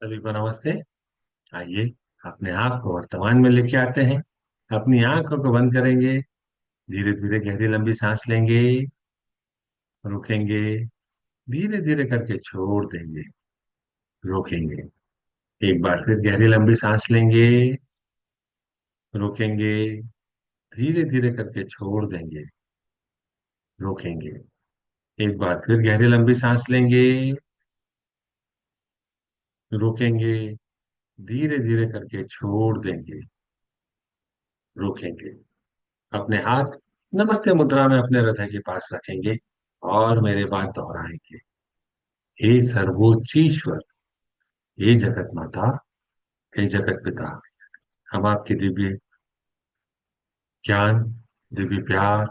सभी को नमस्ते। आइए, अपने आप को वर्तमान में लेके आते हैं। अपनी आंखों को बंद करेंगे। धीरे धीरे गहरी लंबी सांस लेंगे। रुकेंगे। धीरे धीरे करके छोड़ देंगे। रोकेंगे। एक बार फिर गहरी लंबी सांस लेंगे। रोकेंगे। धीरे धीरे करके छोड़ देंगे। रोकेंगे। एक बार फिर गहरी लंबी सांस लेंगे। रोकेंगे। धीरे धीरे करके छोड़ देंगे। रोकेंगे। अपने हाथ नमस्ते मुद्रा में अपने हृदय के पास रखेंगे और मेरे बाद दोहराएंगे। हे सर्वोच्च ईश्वर, हे जगत माता, हे जगत पिता, हम आपकी दिव्य ज्ञान, दिव्य प्यार,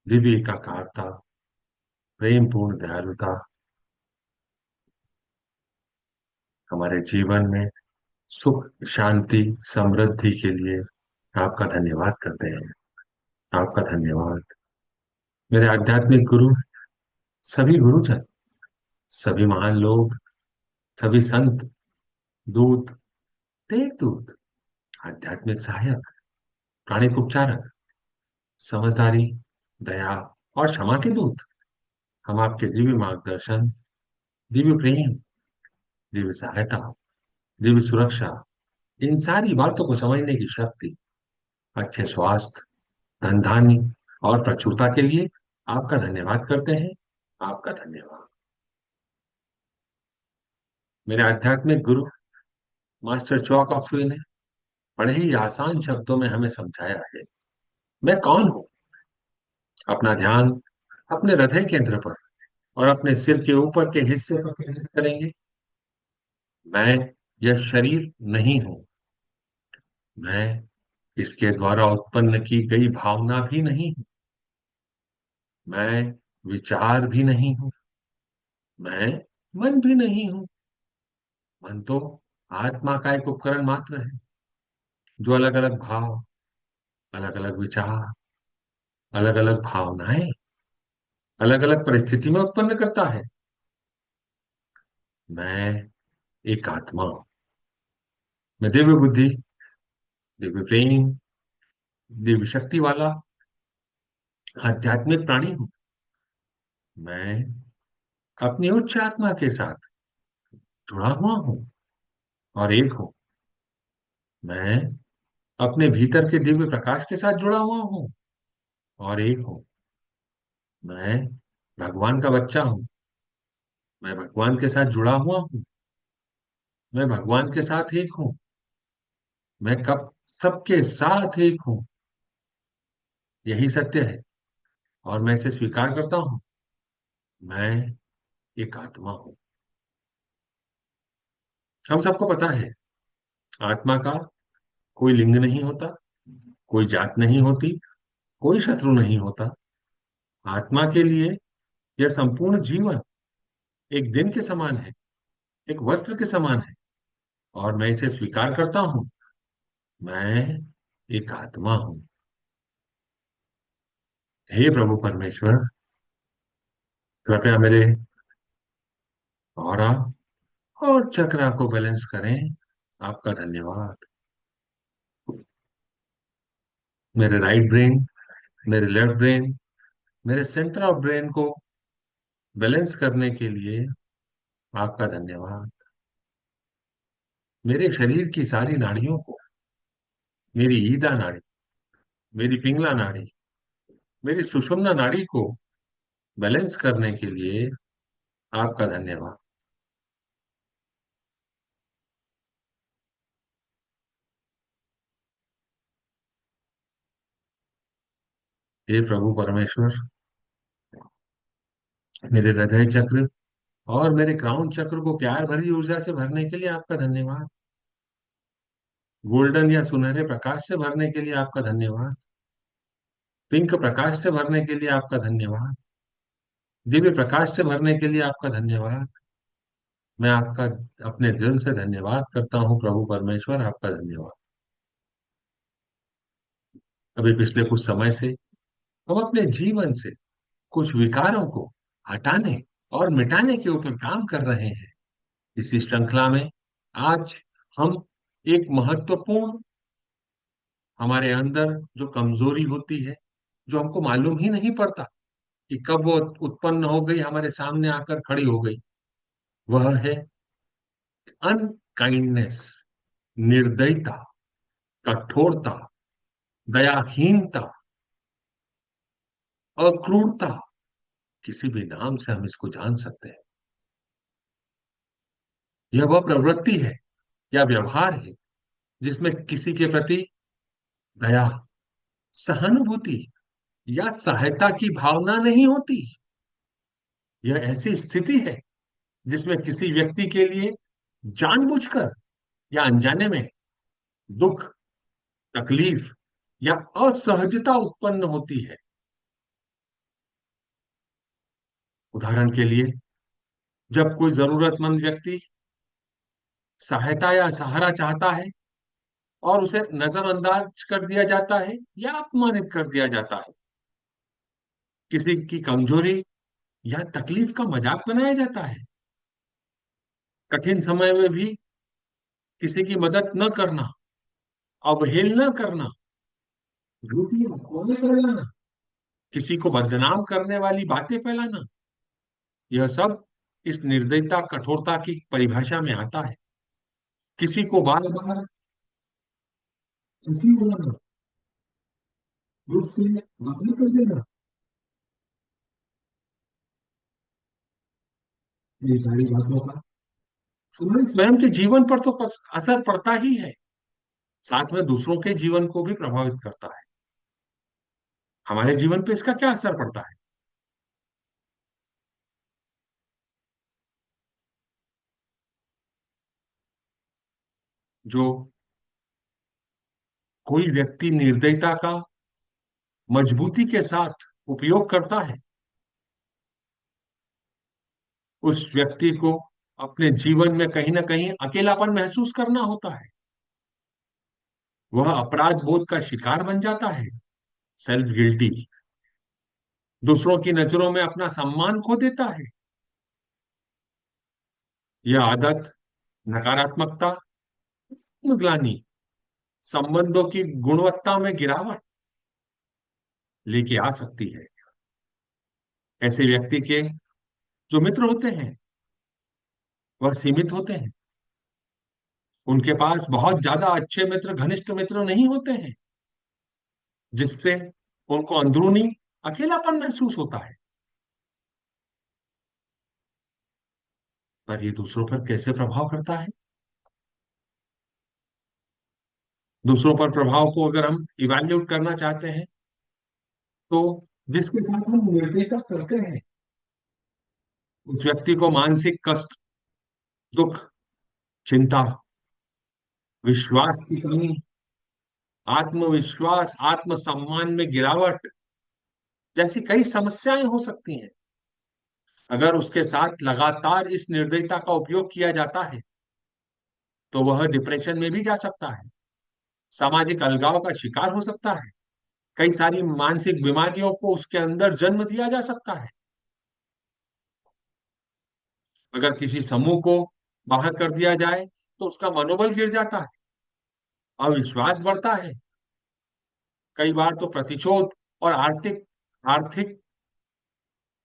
दिव्य एकाकारता, प्रेम पूर्ण दयालुता हमारे जीवन में सुख शांति समृद्धि के लिए आपका धन्यवाद करते हैं। आपका धन्यवाद। मेरे आध्यात्मिक गुरु, सभी गुरुजन, सभी महान लोग, सभी संत, दूत, देवदूत, आध्यात्मिक सहायक, प्राणिक उपचारक, समझदारी, दया और क्षमा के दूत, हम आपके दिव्य मार्गदर्शन, दिव्य प्रेम, दिव्य सहायता, दिव्य सुरक्षा, इन सारी बातों को समझने की शक्ति, अच्छे स्वास्थ्य, धन धान्य और प्रचुरता के लिए आपका धन्यवाद करते हैं। आपका धन्यवाद। मेरे आध्यात्मिक गुरु मास्टर चौक ऑफ सुई ने बड़े ही आसान शब्दों में हमें समझाया है, मैं कौन हूं। अपना ध्यान अपने हृदय केंद्र पर और अपने सिर के ऊपर के हिस्से पर केंद्रित करेंगे। मैं यह शरीर नहीं हूं। मैं इसके द्वारा उत्पन्न की गई भावना भी नहीं हूं। मैं विचार भी नहीं हूं। मैं मन भी नहीं हूं। मन तो आत्मा का एक उपकरण मात्र है, जो अलग अलग भाव, अलग अलग विचार, अलग अलग भावनाएं अलग अलग परिस्थिति में उत्पन्न करता है। मैं एक आत्मा हूं। मैं दिव्य बुद्धि, दिव्य प्रेम, दिव्य शक्ति वाला आध्यात्मिक प्राणी हूं। मैं अपनी उच्च आत्मा के साथ जुड़ा हुआ हूं और एक हूं। मैं अपने भीतर के दिव्य प्रकाश के साथ जुड़ा हुआ हूं और एक हूं। मैं भगवान का बच्चा हूं। मैं भगवान के साथ जुड़ा हुआ हूं। मैं भगवान के साथ एक हूं। मैं कब सबके साथ एक हूं। यही सत्य है और मैं इसे स्वीकार करता हूं। मैं एक आत्मा हूं। हम सबको पता है, आत्मा का कोई लिंग नहीं होता, कोई जात नहीं होती, कोई शत्रु नहीं होता। आत्मा के लिए यह संपूर्ण जीवन एक दिन के समान है, एक वस्त्र के समान है और मैं इसे स्वीकार करता हूं। मैं एक आत्मा हूं। हे प्रभु परमेश्वर, कृपया मेरे ऑरा और चक्रा को बैलेंस करें। आपका धन्यवाद। मेरे राइट ब्रेन, मेरे लेफ्ट ब्रेन, मेरे सेंटर ऑफ ब्रेन को बैलेंस करने के लिए आपका धन्यवाद। मेरे शरीर की सारी नाड़ियों को, मेरी ईदा नाड़ी, मेरी पिंगला नाड़ी, मेरी सुषुम्ना नाड़ी को बैलेंस करने के लिए आपका धन्यवाद। हे प्रभु परमेश्वर, मेरे हृदय चक्र और मेरे क्राउन चक्र को प्यार भरी ऊर्जा से भरने के लिए आपका धन्यवाद। गोल्डन या सुनहरे प्रकाश से भरने के लिए आपका धन्यवाद। पिंक प्रकाश से भरने के लिए आपका धन्यवाद। दिव्य प्रकाश से भरने के लिए आपका धन्यवाद। मैं आपका अपने दिल से धन्यवाद करता हूँ प्रभु परमेश्वर। आपका धन्यवाद। अभी पिछले कुछ समय से हम अपने जीवन से कुछ विकारों को हटाने और मिटाने के ऊपर काम कर रहे हैं। इसी श्रृंखला में आज हम एक महत्वपूर्ण, हमारे अंदर जो कमजोरी होती है, जो हमको मालूम ही नहीं पड़ता कि कब वो उत्पन्न हो गई, हमारे सामने आकर खड़ी हो गई, वह है अनकाइंडनेस, निर्दयता, कठोरता, दयाहीनता, अक्रूरता। किसी भी नाम से हम इसको जान सकते हैं। यह वह प्रवृत्ति है या व्यवहार है जिसमें किसी के प्रति दया, सहानुभूति या सहायता की भावना नहीं होती। यह ऐसी स्थिति है जिसमें किसी व्यक्ति के लिए जानबूझकर या अनजाने में दुख, तकलीफ या असहजता उत्पन्न होती है। उदाहरण के लिए, जब कोई जरूरतमंद व्यक्ति सहायता या सहारा चाहता है और उसे नजरअंदाज कर दिया जाता है या अपमानित कर दिया जाता है, किसी की कमजोरी या तकलीफ का मजाक बनाया जाता है, कठिन समय में भी किसी की मदद न करना, अवहेलना करना, झूठी अफवाहें फैलाना, किसी को बदनाम करने वाली बातें फैलाना, यह सब इस निर्दयता, कठोरता की परिभाषा में आता है। किसी को बार बार हंसी उड़ाना, रूप से बाहर कर देना, इन सारी बातों का हमारे स्वयं के जीवन पर तो असर पड़ता ही है, साथ में दूसरों के जीवन को भी प्रभावित करता है। हमारे जीवन पे इसका क्या असर पड़ता है? जो कोई व्यक्ति निर्दयता का मजबूती के साथ उपयोग करता है, उस व्यक्ति को अपने जीवन में कहीं ना कहीं अकेलापन महसूस करना होता है। वह अपराध बोध का शिकार बन जाता है, सेल्फ गिल्टी, दूसरों की नजरों में अपना सम्मान खो देता है। यह आदत नकारात्मकता, ग्लानि, संबंधों की गुणवत्ता में गिरावट लेके आ सकती है। ऐसे व्यक्ति के जो मित्र होते हैं वह सीमित होते हैं। उनके पास बहुत ज्यादा अच्छे मित्र, घनिष्ठ मित्र नहीं होते हैं, जिससे उनको अंदरूनी अकेलापन महसूस होता है। पर ये दूसरों पर कैसे प्रभाव करता है? दूसरों पर प्रभाव को अगर हम इवैल्यूएट करना चाहते हैं, तो जिसके साथ हम निर्दयता करते हैं, उस व्यक्ति को मानसिक कष्ट, दुख, चिंता, विश्वास की कमी, आत्मविश्वास, आत्मसम्मान में गिरावट जैसी कई समस्याएं हो सकती हैं। अगर उसके साथ लगातार इस निर्दयता का उपयोग किया जाता है, तो वह डिप्रेशन में भी जा सकता है, सामाजिक अलगाव का शिकार हो सकता है, कई सारी मानसिक बीमारियों को उसके अंदर जन्म दिया जा सकता है। अगर किसी समूह को बाहर कर दिया जाए, तो उसका मनोबल गिर जाता है, अविश्वास बढ़ता है, कई बार तो प्रतिशोध और आर्थिक आर्थिक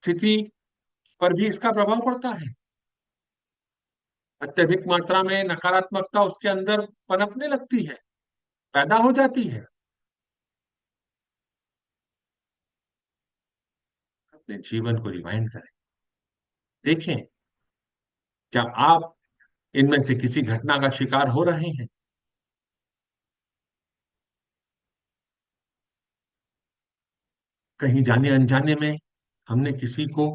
स्थिति पर भी इसका प्रभाव पड़ता है। अत्यधिक मात्रा में नकारात्मकता उसके अंदर पनपने लगती है, पैदा हो जाती है। अपने जीवन को रिवाइंड करें, देखें, क्या आप इनमें से किसी घटना का शिकार हो रहे हैं? कहीं जाने अनजाने में हमने किसी को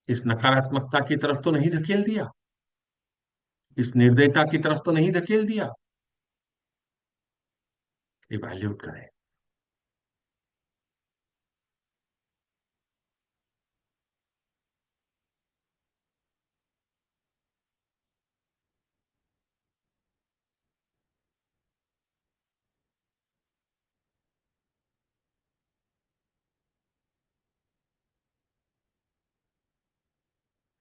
इस नकारात्मकता की तरफ तो नहीं धकेल दिया, इस निर्दयता की तरफ तो नहीं धकेल दिया? इवैल्यूएट करें।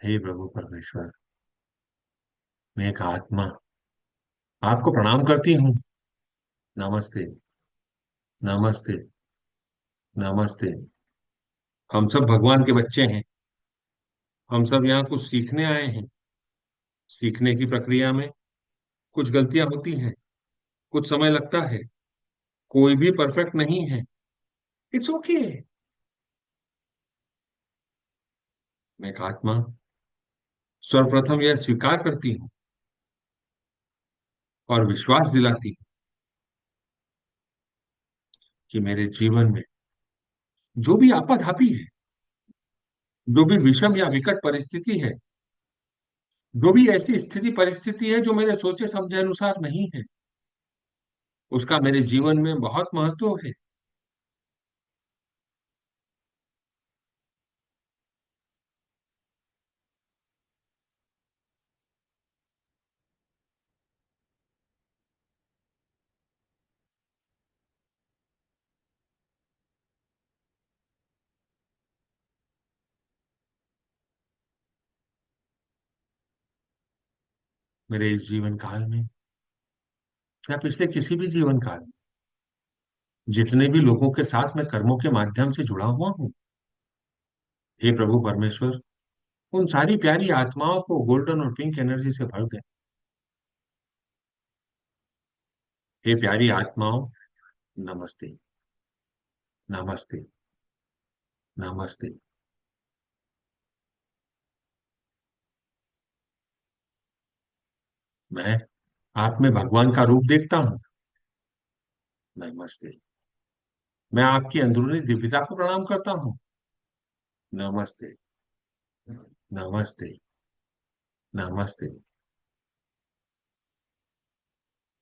हे प्रभु परमेश्वर, मैं एक आत्मा आपको प्रणाम करती हूँ। नमस्ते। नमस्ते। नमस्ते। हम सब भगवान के बच्चे हैं। हम सब यहाँ कुछ सीखने आए हैं। सीखने की प्रक्रिया में कुछ गलतियां होती हैं। कुछ समय लगता है। कोई भी परफेक्ट नहीं है। It's okay. मैं एक आत्मा सर्वप्रथम यह स्वीकार करती हूँ और विश्वास दिलाती हूँ कि मेरे जीवन में जो भी आपाधापी है, जो भी विषम या विकट परिस्थिति है, जो भी ऐसी स्थिति परिस्थिति है जो मेरे सोचे समझे अनुसार नहीं है, उसका मेरे जीवन में बहुत महत्व है। मेरे इस जीवन काल में या पिछले किसी भी जीवन काल में जितने भी लोगों के साथ मैं कर्मों के माध्यम से जुड़ा हुआ हूँ, हे प्रभु परमेश्वर, उन सारी प्यारी आत्माओं को गोल्डन और पिंक एनर्जी से भर दे। हे प्यारी आत्माओं, नमस्ते। नमस्ते। नमस्ते। मैं आप में भगवान का रूप देखता हूँ। नमस्ते। मैं आपकी अंदरूनी दिव्यता को प्रणाम करता हूँ। नमस्ते। नमस्ते। नमस्ते।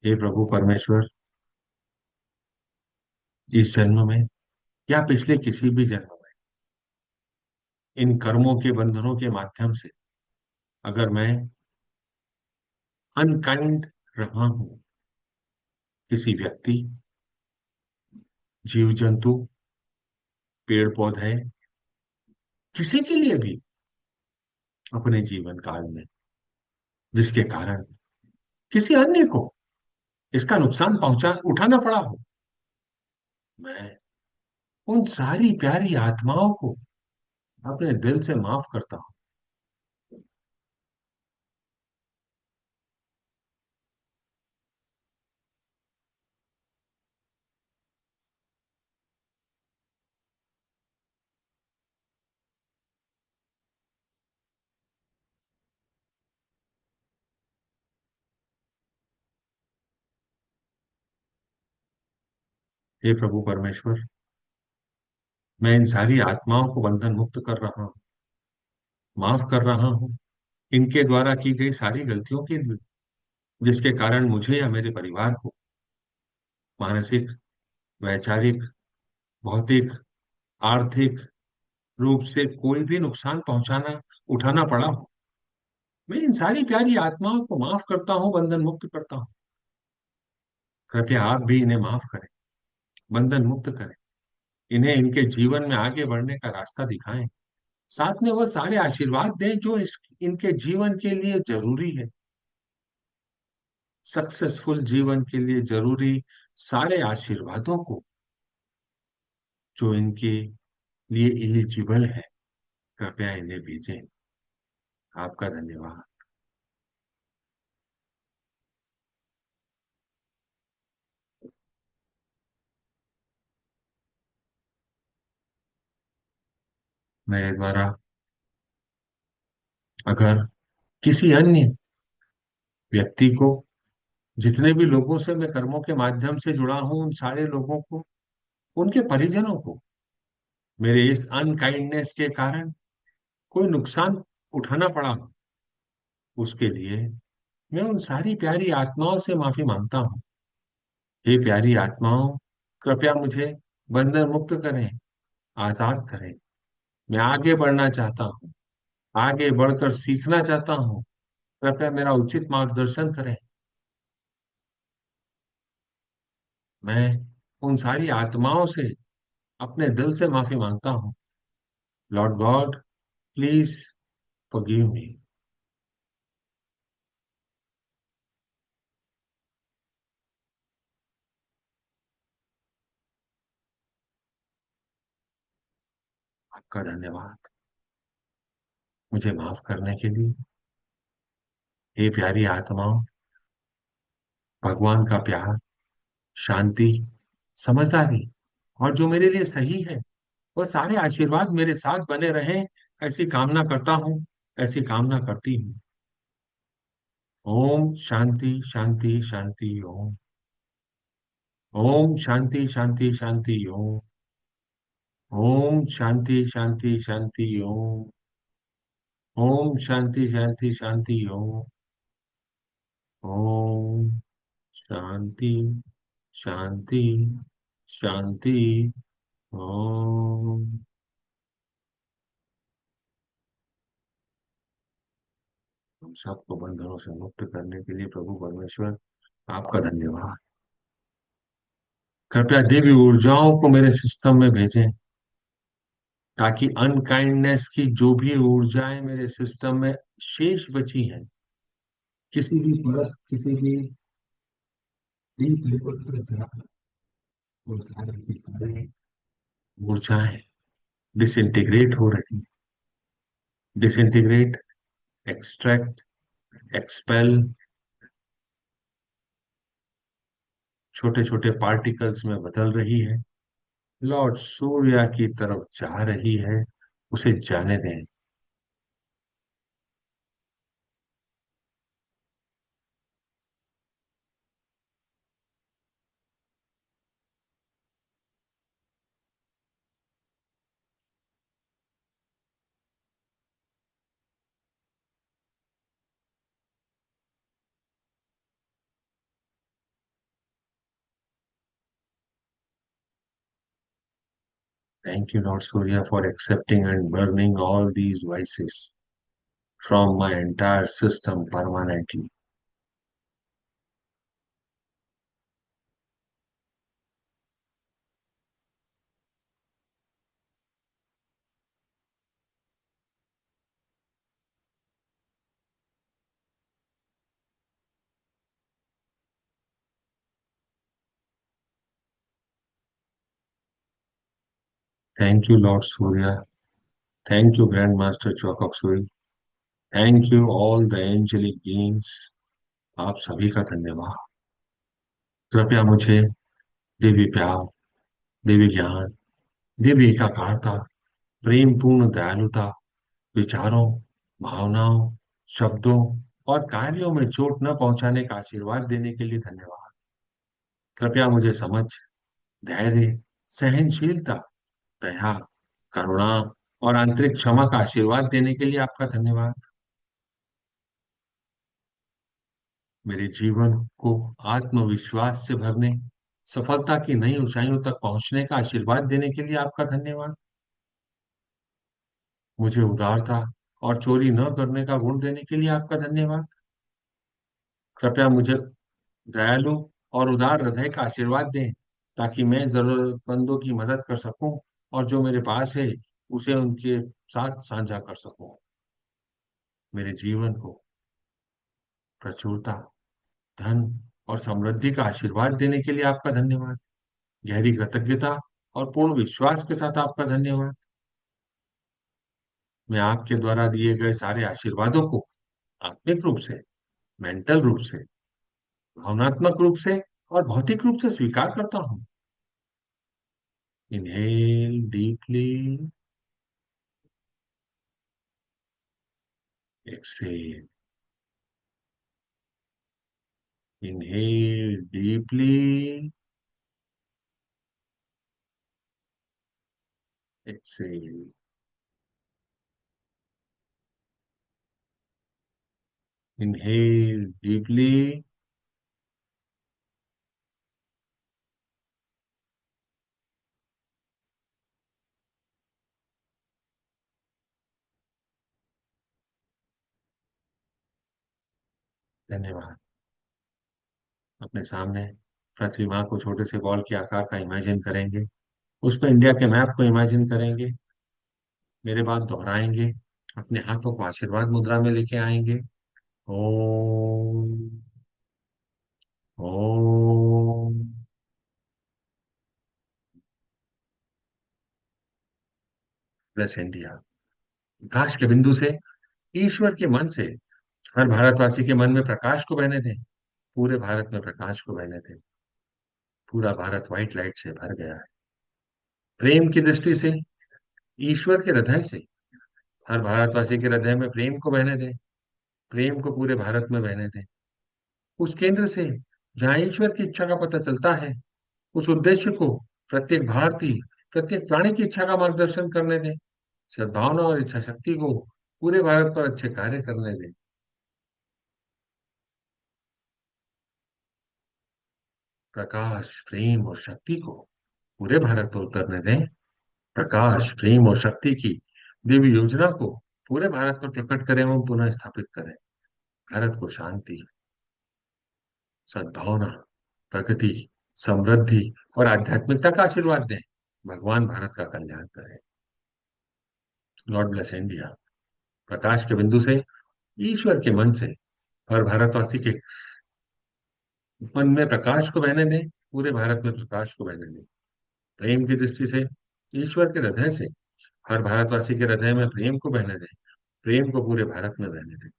हे प्रभु परमेश्वर, इस जन्म में या पिछले किसी भी जन्म में इन कर्मों के बंधनों के माध्यम से अगर मैं अनकाइंड रहा हूं, किसी व्यक्ति, जीव जंतु, पेड़ पौधे, किसी के लिए भी अपने जीवन काल में, जिसके कारण किसी अन्य को इसका नुकसान पहुंचा उठाना पड़ा हो, मैं उन सारी प्यारी आत्माओं को अपने दिल से माफ करता हूं। हे प्रभु परमेश्वर, मैं इन सारी आत्माओं को बंधन मुक्त कर रहा हूँ, माफ कर रहा हूँ, इनके द्वारा की गई सारी गलतियों के लिए, जिसके कारण मुझे या मेरे परिवार को मानसिक, वैचारिक, भौतिक, आर्थिक रूप से कोई भी नुकसान पहुंचाना उठाना पड़ा हो। मैं इन सारी प्यारी आत्माओं को माफ करता हूँ, बंधन मुक्त करता हूँ। कृपया आप भी इन्हें माफ करें, बंधन मुक्त करें, इन्हें इनके जीवन में आगे बढ़ने का रास्ता दिखाएं, साथ में वह सारे आशीर्वाद दें जो इनके जीवन के लिए जरूरी है। सक्सेसफुल जीवन के लिए जरूरी सारे आशीर्वादों को जो इनके लिए एलिजिबल है, कृपया इन्हें भेजें। आपका धन्यवाद। मेरे द्वारा अगर किसी अन्य व्यक्ति को, जितने भी लोगों से मैं कर्मों के माध्यम से जुड़ा हूं, उन सारे लोगों को, उनके परिजनों को मेरे इस अनकाइंडनेस के कारण कोई नुकसान उठाना पड़ा हो, उसके लिए मैं उन सारी प्यारी आत्माओं से माफी मांगता हूँ। हे प्यारी आत्माओं, कृपया मुझे बंधन मुक्त करें, आजाद करें। मैं आगे बढ़ना चाहता हूँ, आगे बढ़कर सीखना चाहता हूँ। कृपया मेरा उचित मार्गदर्शन करें। मैं उन सारी आत्माओं से अपने दिल से माफी मांगता हूँ। Lord God, please forgive me. आपका धन्यवाद मुझे माफ करने के लिए। हे प्यारी आत्माओं, भगवान का प्यार, शांति, समझदारी और जो मेरे लिए सही है, वह सारे आशीर्वाद मेरे साथ बने रहें, ऐसी कामना करता हूँ, ऐसी कामना करती हूँ। ओम शांति शांति शांति ओम। ओम शांति शांति शांति ओम। ओम शांति शांति शांति ओम। ओम शांति शांति शांति ओम। ओम शांति शांति शांति ओम। हम सबको बंधनों से मुक्त करने के लिए प्रभु परमेश्वर आपका धन्यवाद। कृपया देवी ऊर्जाओं को मेरे सिस्टम में भेजें, ताकि अनकाइंडनेस की जो भी ऊर्जाएं मेरे सिस्टम में शेष बची हैं, किसी भी परत, किसी भी डीप लेवल पर जाकर वो सारी की सारी ऊर्जाएं डिसइंटीग्रेट हो रही। डिसइंटीग्रेट, एक्सट्रैक्ट, एक्सपेल, छोटे छोटे पार्टिकल्स में बदल रही है, लॉर्ड सूर्या की तरफ जा रही है। उसे जाने दें। Thank you, Lord Surya, for accepting and burning all these vices from my entire system permanently. Thank you, Lord Surya. Thank you, Grandmaster Chokaksui. Thank you, all the angelic beings. आप सभी का धन्यवाद। कृपया मुझे देवी प्यार, देवी ज्ञान, देवी एकाकारता, प्रेम पूर्ण दयालुता, विचारों, भावनाओं, शब्दों और कार्यों में चोट न पहुंचाने का आशीर्वाद देने के लिए धन्यवाद। कृपया मुझे समझ, धैर्य, सहनशीलता, दया, करुणा और आंतरिक क्षमा का आशीर्वाद देने के लिए आपका धन्यवाद। मेरे जीवन को आत्मविश्वास से भरने, सफलता की नई ऊंचाइयों तक पहुंचने का आशीर्वाद देने के लिए आपका धन्यवाद। मुझे उदारता और चोरी न करने का गुण देने के लिए आपका धन्यवाद। कृपया मुझे दयालु और उदार हृदय का आशीर्वाद दें, ताकि मैं जरूरतमंदों की मदद कर सकूं और जो मेरे पास है उसे उनके साथ साझा कर सकूं। मेरे जीवन को प्रचुरता, धन और समृद्धि का आशीर्वाद देने के लिए आपका धन्यवाद। गहरी कृतज्ञता और पूर्ण विश्वास के साथ आपका धन्यवाद। मैं आपके द्वारा दिए गए सारे आशीर्वादों को आत्मिक रूप से, मेंटल रूप से, भावनात्मक रूप से और भौतिक रूप से स्वीकार करता हूँ। Inhale deeply, exhale. Inhale deeply, exhale. Inhale deeply. धन्यवाद। अपने सामने पृथ्वी माँ को छोटे से बॉल के आकार का इमेजिन करेंगे। उस पर इंडिया के मैप को इमेजिन करेंगे। मेरे बाद दोहराएंगे। अपने हाथों को आशीर्वाद मुद्रा में लेके आएंगे। ओम। ओम। Plus India. प्रकाश के बिंदु से, ईश्वर के मन से, हर भारतवासी के मन में प्रकाश को बहने दें। पूरे भारत में प्रकाश को बहने दें। पूरा भारत व्हाइट लाइट से भर गया है। प्रेम की दृष्टि से, ईश्वर के हृदय से, हर भारतवासी के हृदय में प्रेम को बहने दें। प्रेम को पूरे भारत में बहने दें। उस केंद्र से, जहां ईश्वर की इच्छा का पता चलता है, उस उद्देश्य को प्रत्येक भारतीय, प्रत्येक प्राणी की इच्छा का मार्गदर्शन करने दें। सद्भावना और इच्छा शक्ति को पूरे भारत पर अच्छे कार्य करने दें। प्रकाश, प्रेम और शक्ति को पूरे भारत पर उतरने दें। प्रकाश, प्रेम और शक्ति की दिव्य योजना को पूरे भारत पर प्रकट करें एवं पुनः स्थापित करें। भारत को शांति, सद्भावना, प्रगति, समृद्धि और आध्यात्मिकता का आशीर्वाद दें। भगवान भारत का कल्याण करें। God bless India. प्रकाश के बिंदु से, ईश्वर के मन से, हर भारतवासी के मन में प्रकाश को बहने दें। पूरे भारत में प्रकाश को बहने दें। प्रेम की दृष्टि से, ईश्वर के हृदय से, हर भारतवासी के हृदय में प्रेम को बहने दें। प्रेम को पूरे भारत में बहने दें।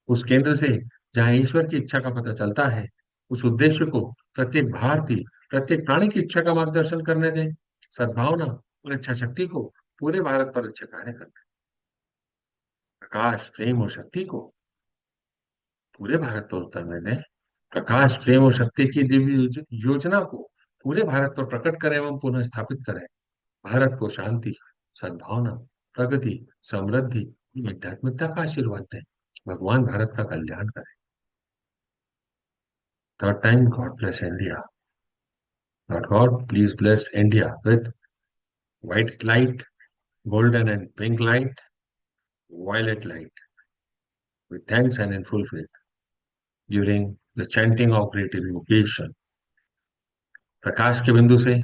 उस केंद्र से, जहां ईश्वर की इच्छा का पता चलता है, उस उद्देश्य को प्रत्येक भारतीय, प्रत्येक प्राणी की इच्छा का मार्गदर्शन करने दें। सद्भावना और इच्छा शक्ति को पूरे भारत पर अच्छे कार्य करने दें। प्रकाश, प्रेम और शक्ति को पूरे भारत पर उतरने दें। प्रकाश, प्रेम और शक्ति की दिव्य योजना को पूरे भारत पर प्रकट करें एवं पुनः स्थापित करें। भारत को शांति, सद्भावना, प्रगति, समृद्धि, आध्यात्मिकता का आशीर्वाद दें। भगवान भारत का कल्याण करें। Third time, God bless India. Lord God, please bless India with white light, golden and pink light, violet light, with thanks and in full faith during the chanting of great invocation. प्रकाश के बिंदु से,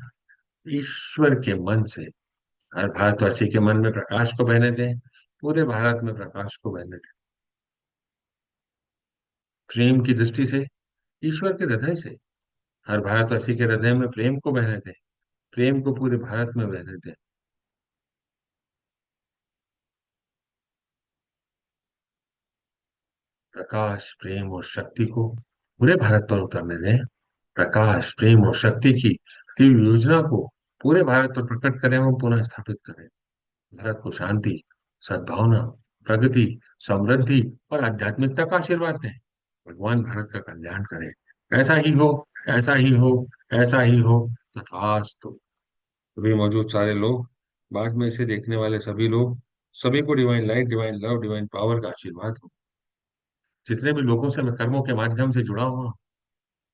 ईश्वर के मन से, हर भारतवासी के मन में प्रकाश को बहने दें। पूरे भारत में प्रकाश को बहने दें। प्रेम की दृष्टि से, ईश्वर के हृदय से, हर भारतवासी के हृदय में प्रेम को बहने दें। प्रेम को पूरे भारत में बहने दें। प्रकाश, प्रेम और शक्ति को पूरे भारत पर उतरने दें। प्रकाश, प्रेम और शक्ति की दिव्य योजना को पूरे भारत पर प्रकट करें एवं पुनः स्थापित करें। भारत को शांति, सद्भावना, प्रगति, समृद्धि और आध्यात्मिकता का आशीर्वाद दें। भगवान भारत का कल्याण करें। ऐसा ही हो, ऐसा ही हो, ऐसा ही हो, तथास्तु। सभी मौजूद सारे लोग, बाद में इसे देखने वाले सभी लोग, सभी को divine light, divine love, divine power का आशीर्वाद हो। जितने भी लोगों से मैं कर्मों के माध्यम से जुड़ा हुआ हूं,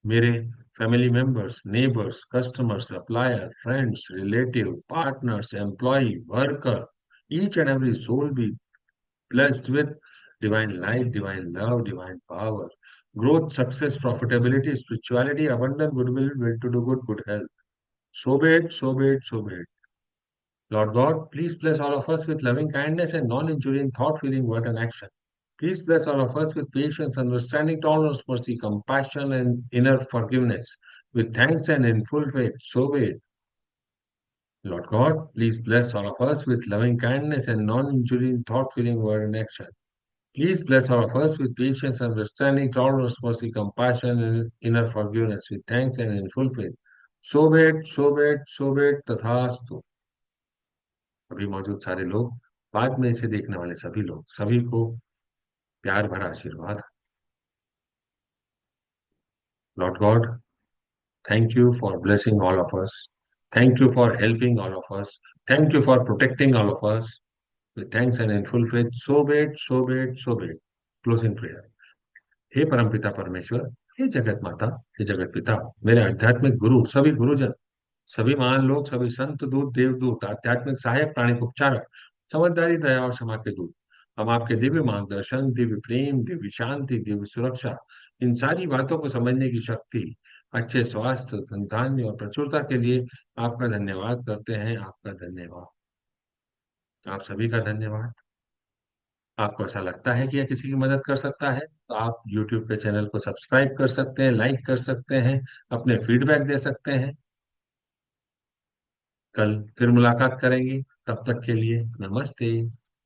मेरे family members, neighbours, customer, supplier, friends, relative, partners, employ, worker, each and every soul be blessed with divine light, divine love, divine power, growth, success, profitability, spirituality, abundant goodwill, will to do good, good health. So be it, so be it, so be it. Lord God, please bless all of us with loving kindness and non-injuring thought, feeling, word, and action. Please bless all of us with patience, understanding, tolerance, mercy, compassion, and inner forgiveness. With thanks and in full faith, so be it. Lord God, please bless all of us with loving kindness and non-injuring thought, feeling, word, and action. Please bless all of us with patience, understanding, tolerance, mercy, compassion, and inner forgiveness. With thanks and in full faith. So be it, so be it, so be it, तथास्तु। अभी मौजूद सारे लोग, बाद में इसे देखने वाले सभी लोग, सभी को प्यार भरा आशीर्वाद। Lord God, thank you for blessing all of us. Thank you for helping all of us. Thank you for protecting all of us. With thanks and in full faith, so be it, so be it, so be it. Closing prayer. हे परमपिता परमेश्वर, हे जगत माता, हे जगत पिता, मेरे आध्यात्मिक गुरु, सभी गुरुजन, सभी महान लोग, सभी संत दूत, देवदूत, आध्यात्मिक सहायक, प्राणिक उपचारक, समझदारी, दया और क्षमा के दूत, हम आपके दिव्य मार्गदर्शन, दिव्य प्रेम, दिव्य शांति, दिव्य सुरक्षा, इन सारी बातों को समझने की शक्ति, अच्छे स्वास्थ्य, संतान और प्रचुरता के लिए आपका धन्यवाद करते हैं। आपका धन्यवाद। आप सभी का धन्यवाद। आपको ऐसा लगता है कि यह किसी की मदद कर सकता है, तो आप YouTube पे चैनल को सब्सक्राइब कर सकते हैं, लाइक कर सकते हैं, अपने फीडबैक दे सकते हैं। कल फिर मुलाकात करेंगे। तब तक के लिए नमस्ते।